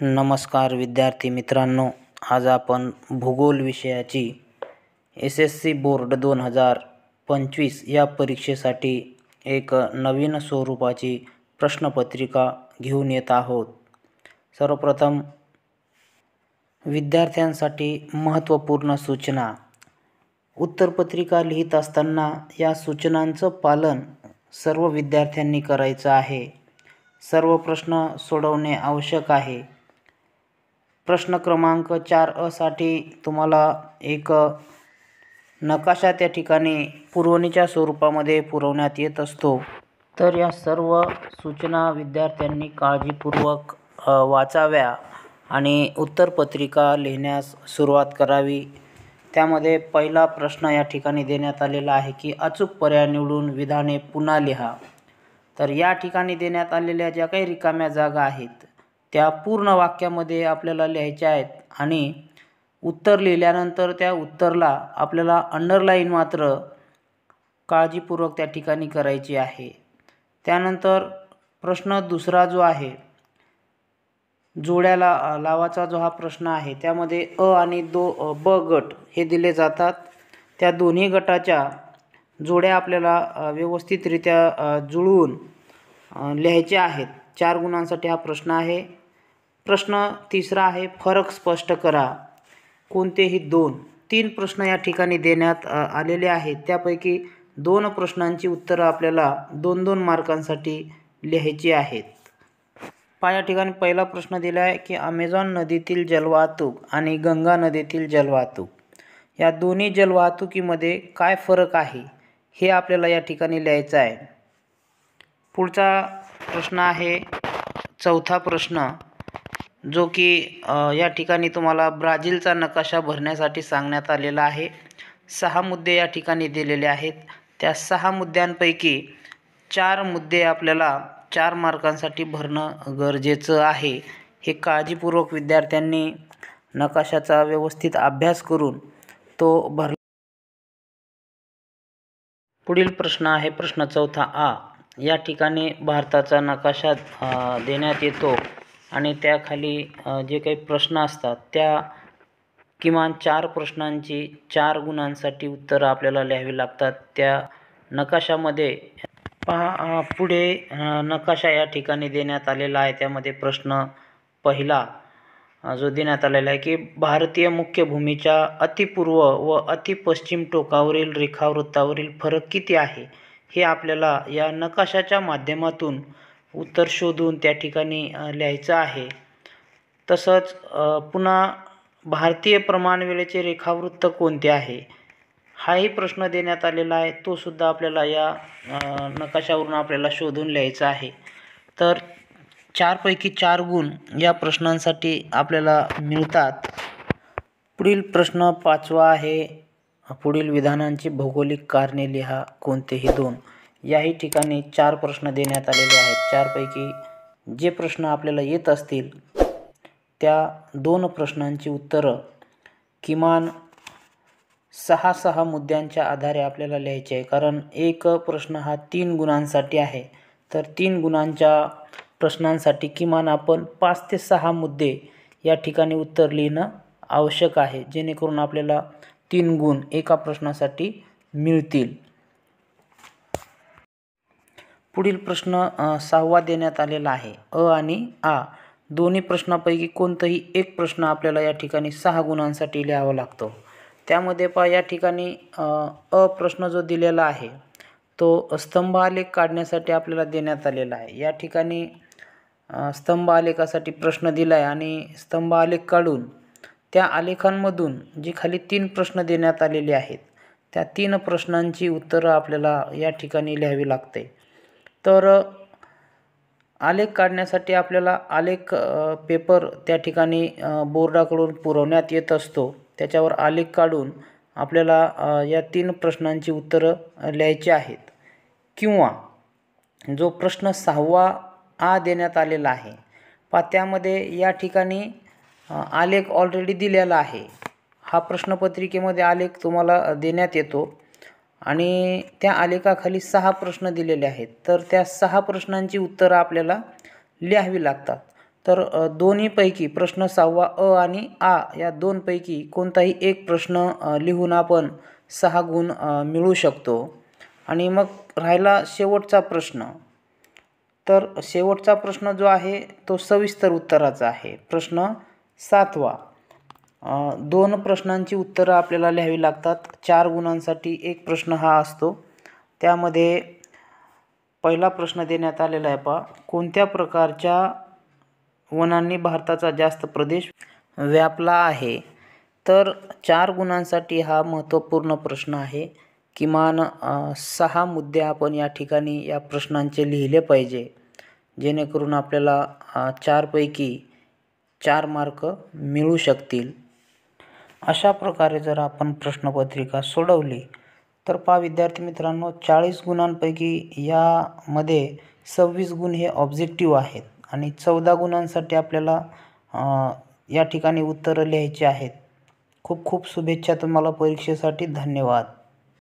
नमस्कार विद्यार्थी मित्रांनो, आज आपण भूगोल विषयाची SSC बोर्ड 2025 या परीक्षेसाठी एक नवीन स्वरूपाची प्रश्नपत्रिका घेऊन येत आहोत। सर्वप्रथम विद्यार्थ्यांसाठी महत्त्वपूर्ण सूचना। उत्तरपत्रिका लिहित असताना या सूचनांचं पालन सर्व विद्यार्थ्यांनी करायचं आहे। सर्व प्रश्न सोडवणे आवश्यक आहे। प्रश्न क्रमांक 4 साठी तुम्हाला एक नकाशा त्या ठिकाणी पुरवणीच्या स्वरूपामध्ये पुरवण्यात येत असतो। तर या सर्व सूचना विद्यार्थ्यांनी काळजीपूर्वक वाचाव्या आणि उत्तरपत्रिका लिहिण्यास सुरुवात करावी। त्यामध्ये पहिला प्रश्न या ठिकाणी देण्यात आलेला आहे की अचूक पर्याय निवडून विधाने पुन्हा लिहा। तर या ठिकाणी देण्यात आलेल्या ज्या काही रिकाम्या जागा आहेत त्या पूर्ण वाक्यामध्ये आपल्याला लिहायच्या आहेत आणि उत्तर लिहिल्यानंतर त्या उत्तरला आपल्याला अंडरलाईन मात्र काळजीपूर्वक त्या ठिकाणी करायची आहे। त्यानंतर प्रश्न दुसरा जो आहे, जोड्याला लावाचा जो हा प्रश्न आहे, त्यामध्ये अ आणि ब गट हे दिले जातात। त्या दोन्ही गटाच्या जोड्या आपल्याला व्यवस्थितरित्या जुळवून लिहायच्या आहेत। 4 गुणांसाठी हा प्रश्न आहे। प्रश्न तिसरा आहे, फरक स्पष्ट करा। कोणतेही 3 प्रश्न या ठिकाणी देण्यात आलेले आहेत। त्यापैकी 2 प्रश्नांची उत्तरं आपल्याला 2-2 मार्कांसाठी लिहायची आहेत। या ठिकाणी पहिला प्रश्न दिला आहे की अमेझॉन नदीतील जलवाहतूक आणि गंगा नदीतील जलवाहतूक या दोन्ही जलवाहतुकीमध्ये काय फरक आहे हे आपल्याला या ठिकाणी लिहायचं आहे। पुढचा प्रश्न आहे चौथा प्रश्न, जो की या ठिकाणी तुम्हाला ब्राझीलचा नकाशा भरण्यासाठी सांगण्यात आलेला आहे। 6 मुद्दे या ठिकाणी दिलेले आहेत। त्या 6 मुद्द्यांपैकी 4 मुद्दे आपल्याला 4 मार्कांसाठी भरणं गरजेचं आहे। हे काळजीपूर्वक विद्यार्थ्यांनी नकाशाचा व्यवस्थित अभ्यास करून तो भरला। पुढील प्रश्न आहे प्रश्न चौथा आ। या ठिकाणी भारताचा नकाशा देण्यात येतो आणि त्याखाली जे काही प्रश्न असतात त्या किमान 4 प्रश्नांची 4 गुणांसाठी उत्तरं आपल्याला लिहावी लागतात। त्या नकाशामध्ये पुढे नकाशा या ठिकाणी देण्यात आलेला आहे। त्यामध्ये प्रश्न पहिला जो देण्यात आलेला आहे की भारतीय मुख्य भूमीच्या अतिपूर्व व अतिपश्चिम टोकावरील रेखावृत्तावरील फरक किती आहे हे आपल्याला या नकाशाच्या माध्यमातून उत्तर शोधून त्या ठिकाणी लिहायचं आहे। तसंच पुन्हा भारतीय प्रमाण वेळेचे रेखावृत्त कोणते आहे हाही प्रश्न देण्यात आलेला आहे। तो सुद्धा आपल्याला या नकाशावरून आपल्याला शोधून लिहायचा आहे। तर 4 पैकी 4 गुण या प्रश्नांसाठी आपल्याला मिळतात। पुढील प्रश्न 5वा आहे, पुढील विधानांची भौगोलिक कारणे लिहा कोणतेही 2। याही ठिकाणी 4 प्रश्न देण्यात आलेले आहेत। 4 पैकी जे प्रश्न आपल्याला येत असतील त्या 2 प्रश्नांची उत्तरं किमान 6 मुद्द्यांच्या आधारे आपल्याला लिहायचे आहे। कारण एक प्रश्न हा 3 गुणांसाठी आहे। तर 3 गुणांच्या प्रश्नांसाठी किमान आपण 5 ते 6 मुद्दे या ठिकाणी उत्तर लिहिणं आवश्यक आहे, जेणेकरून आपल्याला 3 गुण एका प्रश्नासाठी मिळतील। पुढील प्रश्न 6वा देण्यात आलेला आहे, अ आणि आ दोन्ही प्रश्नांपैकी कोणताही एक प्रश्न आपल्याला या ठिकाणी 6 गुणांसाठी लिहावा लागतो। त्यामध्ये या ठिकाणी अ प्रश्न जो दिलेला आहे तो स्तंभ आलेख काढण्यासाठी आपल्याला देण्यात आलेला आहे। या ठिकाणी स्तंभ आलेखासाठी प्रश्न दिला आहे आणि स्तंभ आलेख काढून त्या आलेखांमधून जी खाली 3 प्रश्न देण्यात आलेले आहेत त्या 3 प्रश्नांची उत्तरं आपल्याला या ठिकाणी लिहावी लागते। तर आलेख काढण्यासाठी आपल्याला आलेख पेपर त्या ठिकाणी बोर्डाकडून पुरवण्यात येत असतो। त्याच्यावर आलेख काढून आपल्याला या 3 प्रश्नांची उत्तरं लिहायची आहेत। किंवा जो प्रश्न 6वा आ देण्यात आलेला आहे त्यामध्ये या ठिकाणी आलेख ऑलरेडी दिलेला आहे। हा प्रश्नपत्रिकेमध्ये आलेख तुम्हाला देण्यात येतो आणि त्या आलेखाखाली 6 प्रश्न दिलेले आहेत। तर त्या 6 प्रश्नांची उत्तरं आपल्याला लिहावी लागतात। तर दोन्हीपैकी प्रश्न 6वा अ आणि आ या दोनपैकी कोणताही एक प्रश्न लिहून आपण 6 गुण मिळवू शकतो. आणि मग राहिला शेवटचा प्रश्न. तर शेवटचा प्रश्न जो आहे तो सविस्तर उत्तराचा आहे. प्रश्न 7वा. 2 प्रश्नांची उत्तरं आपल्याला लिहावी लागतात. 4 गुणांसाठी एक प्रश्न हा असतो. त्यामध्ये पहिला प्रश्न देण्यात आलेला आहे पहा. कोणत्या प्रकारच्या वनांनी भारताचा जास्त प्रदेश व्यापला आहे? तर 4 गुणांसाठी हा महत्त्वपूर्ण प्रश्न आहे. किमान 6 मुद्दे आपण या ठिकाणी या प्रश्नांचे लिहिले पाहिजे, जेणेकरून आपल्याला 4 पैकी 4 मार्क मिळू शकतील. अशा प्रकारे जर आपण प्रश्नपत्रिका सोडवली तर पहा विद्यार्थी मित्रांनो, 40 गुणांपैकी यामध्ये 26 गुण हे ऑब्जेक्टिव्ह आहेत आणि 14 गुणांसाठी आपल्याला या ठिकाणी उत्तरं लिहायची आहेत. खूप खूप शुभेच्छा तुम्हाला परीक्षेसाठी. धन्यवाद.